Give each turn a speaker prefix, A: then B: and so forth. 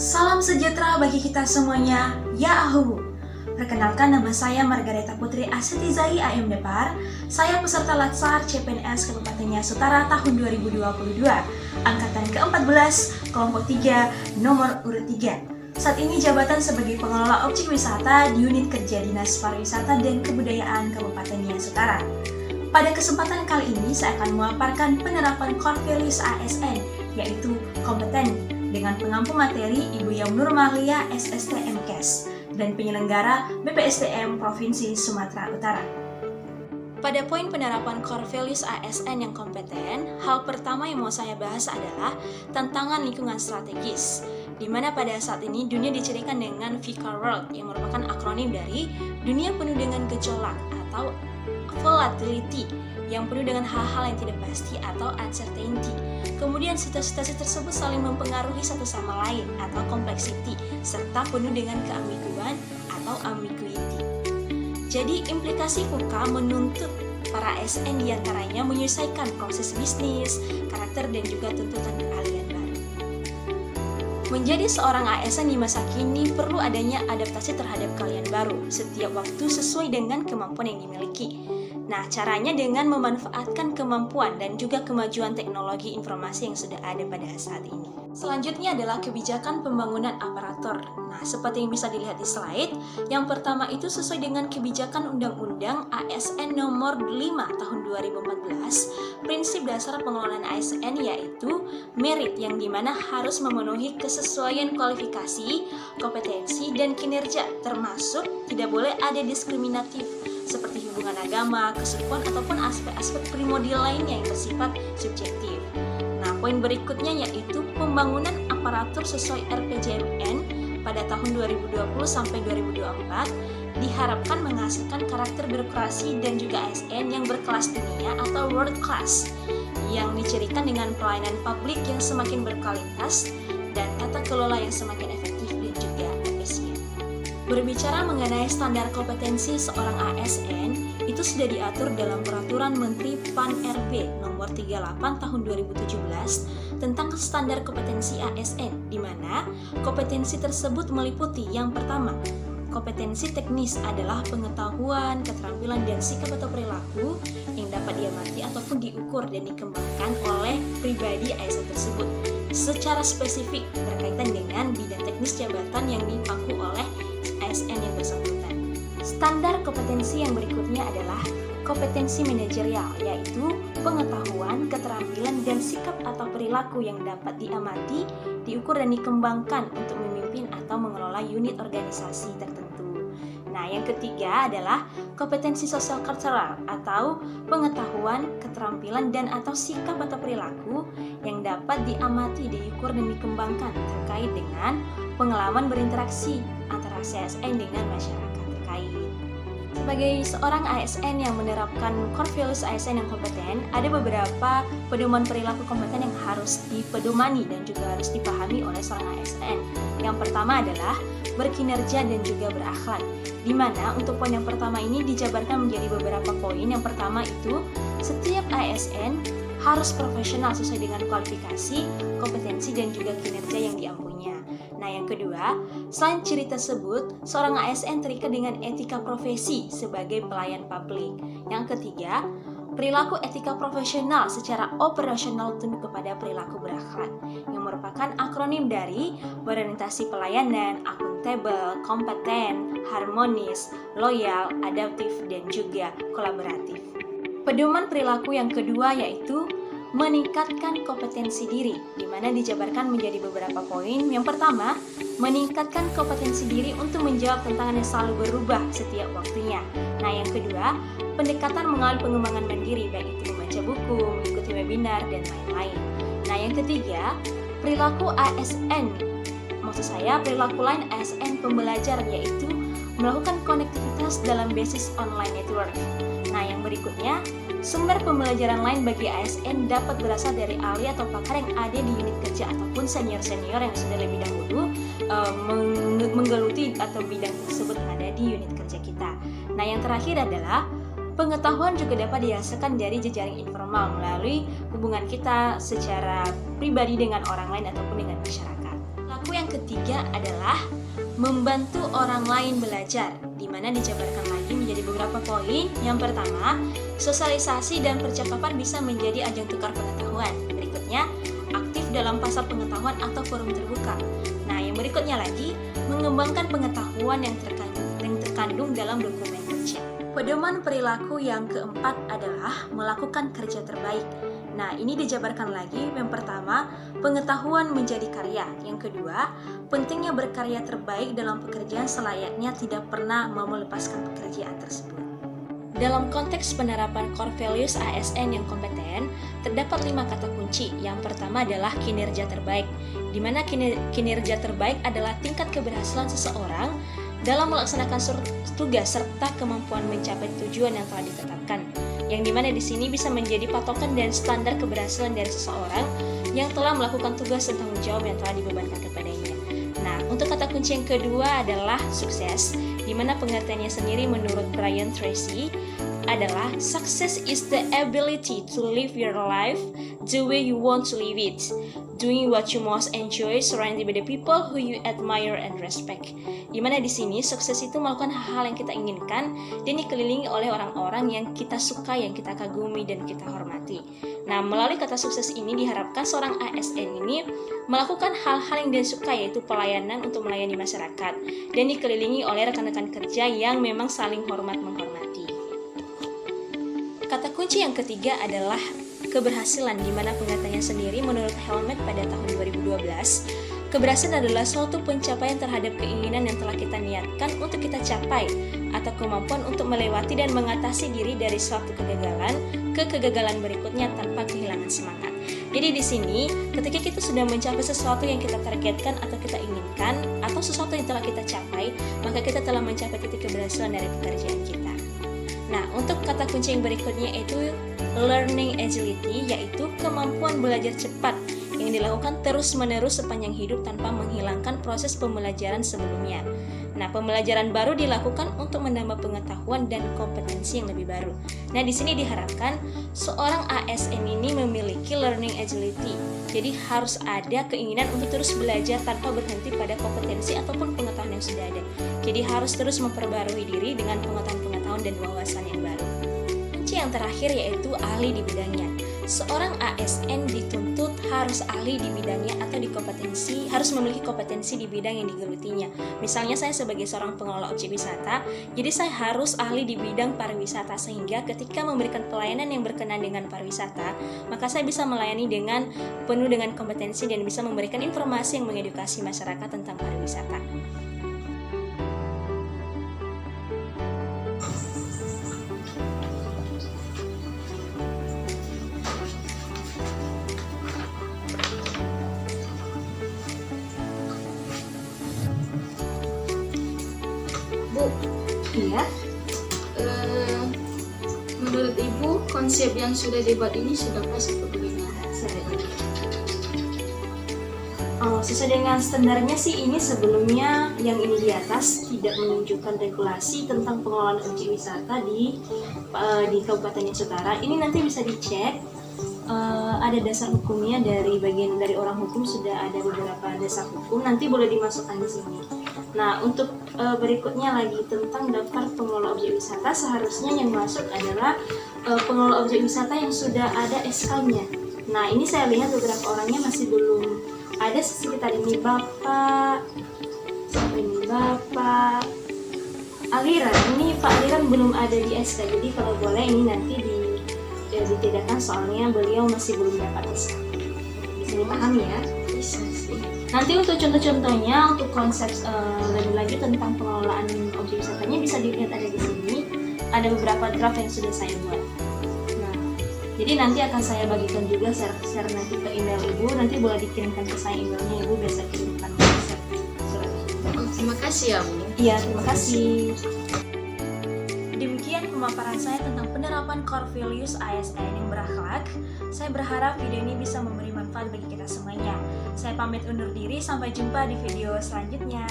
A: Salam sejahtera bagi kita semuanya, ya ahu. Perkenalkan, nama saya Margareta Putri Asitizai AM Depar. Saya peserta Latsar CPNS Kabupaten Nias Utara tahun 2022, angkatan ke-14, kelompok 3, nomor urut 3. Saat ini jabatan sebagai pengelola objek wisata di unit kerja Dinas Pariwisata dan Kebudayaan Kabupaten Nias Utara. Pada kesempatan kali ini saya akan memaparkan penerapan Core Values ASN, yaitu kompeten, dengan pengampu materi Ibu Yam Nur Mahlia SST MKes dan penyelenggara BPSDM Provinsi Sumatera Utara. Pada poin penerapan Core Values ASN yang kompeten, hal pertama yang mau saya bahas adalah tantangan lingkungan strategis, di mana pada saat ini dunia dicirikan dengan VUCA World yang merupakan akronim dari dunia penuh dengan gejolak atau volatility, yang penuh dengan hal-hal yang tidak pasti atau uncertainty. Kemudian situasi tersebut saling mempengaruhi satu sama lain atau complexity, serta penuh dengan keambiguan atau ambiguity. Jadi implikasi VUCA menuntut para ASN diantaranya menyelesaikan proses bisnis, karakter, dan juga tuntutan keahlian baru. Menjadi seorang ASN di masa kini perlu adanya adaptasi terhadap keahlian baru setiap waktu sesuai dengan kemampuan yang dimiliki. Nah, caranya dengan memanfaatkan kemampuan dan juga kemajuan teknologi informasi yang sudah ada pada saat ini. Selanjutnya adalah kebijakan pembangunan aparatur. Nah, seperti yang bisa dilihat di slide, yang pertama itu sesuai dengan kebijakan Undang-Undang ASN nomor 5 tahun 2014, prinsip dasar pengelolaan ASN yaitu merit, yang dimana harus memenuhi kesesuaian kualifikasi, kompetensi, dan kinerja, termasuk tidak boleh ada diskriminatif seperti hubungan agama, kesukuan, ataupun aspek-aspek primordial lainnya yang bersifat subjektif. Nah, poin berikutnya yaitu pembangunan aparatur sesuai RPJMN pada tahun 2020 sampai 2024 diharapkan menghasilkan karakter birokrasi dan juga ASN yang berkelas dunia atau world class, yang dicirikan dengan pelayanan publik yang semakin berkualitas dan tata kelola yang semakin efektif dan juga efisien. Berbicara mengenai standar kompetensi seorang ASN, itu sudah diatur dalam Peraturan Menteri PAN-RB nomor 38 tahun 2017 tentang standar kompetensi ASN, di mana kompetensi tersebut meliputi yang pertama, kompetensi teknis adalah pengetahuan, keterampilan, dan sikap atau perilaku yang dapat diamati ataupun diukur dan dikembangkan oleh pribadi ASN tersebut secara spesifik berkaitan dengan bidang teknis jabatan yang dipangku oleh ASN yang bersangkutan. Standar kompetensi yang berikutnya adalah kompetensi manajerial, yaitu pengetahuan, keterampilan, dan sikap atau perilaku yang dapat diamati, diukur, dan dikembangkan untuk memimpin atau mengelola unit organisasi tertentu. Nah, yang ketiga adalah kompetensi sosial kultural atau pengetahuan, keterampilan, dan atau sikap atau perilaku yang dapat diamati, diukur, dan dikembangkan terkait dengan pengalaman berinteraksi antara ASN dengan masyarakat terkait. Sebagai seorang ASN yang menerapkan Core Values ASN yang kompeten, ada beberapa pedoman perilaku kompeten yang harus dipedomani dan juga harus dipahami oleh seorang ASN. Yang pertama adalah berkinerja dan juga berakhlak, di mana untuk poin yang pertama ini dijabarkan menjadi beberapa poin. Yang pertama itu, setiap ASN harus profesional sesuai dengan kualifikasi, kompetensi, dan juga kinerja yang diampunya. Nah, yang kedua, selain ciri tersebut, seorang ASN terikat dengan etika profesi sebagai pelayan publik. Yang ketiga, perilaku etika profesional secara operasional tunduk kepada perilaku berakhlak, yang merupakan akronim dari berorientasi pelayanan, akuntabel, kompeten, harmonis, loyal, adaptif, dan juga kolaboratif. Pedoman perilaku yang kedua yaitu meningkatkan kompetensi diri, di mana dijabarkan menjadi beberapa poin. Yang pertama, meningkatkan kompetensi diri untuk menjawab tantangan yang selalu berubah setiap waktunya. Nah, yang kedua, pendekatan melalui pengembangan mandiri, baik itu membaca buku, mengikuti webinar, dan lain-lain. Nah, yang ketiga, perilaku ASN, maksud saya perilaku lain ASN pembelajar, yaitu melakukan konektivitas dalam basis online network. Nah, yang berikutnya, sumber pembelajaran lain bagi ASN dapat berasal dari ahli atau pakar yang ada di unit kerja ataupun senior-senior yang sudah lebih dahulu menggeluti atau bidang tersebut yang ada di unit kerja kita. Nah, yang terakhir adalah pengetahuan juga dapat dihasilkan dari jejaring informal melalui hubungan kita secara pribadi dengan orang lain ataupun dengan masyarakat. perilaku yang ketiga adalah membantu orang lain belajar, di mana dijabarkan lagi menjadi beberapa poin. Yang pertama, sosialisasi dan percakapan bisa menjadi ajang tukar pengetahuan. Berikutnya, aktif dalam pasar pengetahuan atau forum terbuka. Nah, yang berikutnya lagi, mengembangkan pengetahuan yang terkandung dalam dokumen kerja. Pedoman perilaku yang keempat adalah melakukan kerja terbaik. Nah, ini dijabarkan lagi. Yang pertama, pengetahuan menjadi karya. Yang kedua, pentingnya berkarya terbaik dalam pekerjaan selayaknya tidak pernah mau melepaskan pekerjaan tersebut. Dalam konteks penerapan core values ASN yang kompeten, terdapat 5 kata kunci. Yang pertama adalah kinerja terbaik, di mana kinerja terbaik adalah tingkat keberhasilan seseorang dalam melaksanakan tugas serta kemampuan mencapai tujuan yang telah ditetapkan. Yang dimana di sini bisa menjadi patokan dan standar keberhasilan dari seseorang yang telah melakukan tugas dan tanggung jawab yang telah dibebankan kepadanya. Nah, untuk kata kunci yang kedua adalah sukses, di mana pengertiannya sendiri menurut Brian Tracy adalah success is the ability to live your life the way you want to live it, doing what you most enjoy, surrounded by the people who you admire and respect. Dimana di sini sukses itu melakukan hal-hal yang kita inginkan dan dikelilingi oleh orang-orang yang kita suka, yang kita kagumi dan kita hormati. Nah, melalui kata sukses ini diharapkan seorang ASN ini melakukan hal-hal yang dia suka, yaitu pelayanan untuk melayani masyarakat dan dikelilingi oleh rekan-rekan kerja yang memang saling hormat menghormati. Kata kunci yang ketiga adalah keberhasilan, di mana pengertiannya sendiri menurut Helmet pada tahun 2012, keberhasilan adalah suatu pencapaian terhadap keinginan yang telah kita niatkan untuk kita capai atau kemampuan untuk melewati dan mengatasi diri dari suatu kegagalan ke kegagalan berikutnya tanpa kehilangan semangat. Jadi di sini ketika kita sudah mencapai sesuatu yang kita targetkan atau kita inginkan atau sesuatu yang telah kita capai, maka kita telah mencapai titik keberhasilan dari pekerjaan kita. Nah, untuk kata kunci yang berikutnya yaitu learning agility, yaitu kemampuan belajar cepat yang dilakukan terus-menerus sepanjang hidup tanpa menghilangkan proses pembelajaran sebelumnya. Nah, pembelajaran baru dilakukan untuk menambah pengetahuan dan kompetensi yang lebih baru. Nah, di sini diharapkan seorang ASN ini memiliki learning agility. Jadi harus ada keinginan untuk terus belajar tanpa berhenti pada kompetensi ataupun pengetahuan yang sudah ada. Jadi harus terus memperbarui diri dengan pengetahuan-pengetahuan dan wawasan yang baru. Kunci yang terakhir yaitu ahli di bidangnya. Seorang ASN dituntut harus ahli di bidangnya atau harus memiliki kompetensi di bidang yang digelutinya. Misalnya saya sebagai seorang pengelola objek wisata, jadi saya harus ahli di bidang pariwisata sehingga ketika memberikan pelayanan yang berkenaan dengan pariwisata, maka saya bisa melayani dengan penuh dengan kompetensi dan bisa memberikan informasi yang mengedukasi masyarakat tentang pariwisata.
B: Bu,
A: Iya.
B: Menurut Ibu, konsep yang sudah dibuat ini sudah pas atau bagaimana?
A: Sesuai dengan standarnya sih ini sebelumnya yang ini di atas tidak menunjukkan regulasi tentang pengelolaan objek wisata di Kabupaten Utara. Ini nanti bisa dicek. Ada dasar hukumnya dari orang hukum, sudah ada beberapa dasar hukum, nanti boleh dimasukkan di sini. Nah, untuk berikutnya lagi tentang daftar pengelola objek wisata, seharusnya yang masuk adalah pengelola objek wisata yang sudah ada SK-nya. Nah, ini saya lihat beberapa orangnya masih belum ada, sekitar ini Bapak Aliran. Ini Pak Aliran belum ada di SK, jadi kalau boleh ini nanti ditidakkan, soalnya beliau masih belum dapat SK. Bisa dipahami ya?
B: Bisa sih.
A: Nanti untuk contoh-contohnya, untuk konsep lebih lanjut tentang pengelolaan objek wisatanya bisa dilihat ada di sini. Ada beberapa draft yang sudah saya buat. Nah, jadi nanti akan saya bagikan juga share nanti ke email Ibu. Nanti boleh dikirimkan ke saya emailnya, Ibu biasa kirimkan konsep surat.
B: Terima kasih ya, Bu.
A: Iya, terima kasih. Demikian pemaparan saya tentang penerapan core values ASN yang berakhlak. Saya berharap video ini bisa memberi manfaat bagi kita semuanya. Saya pamit undur diri, sampai jumpa di video selanjutnya.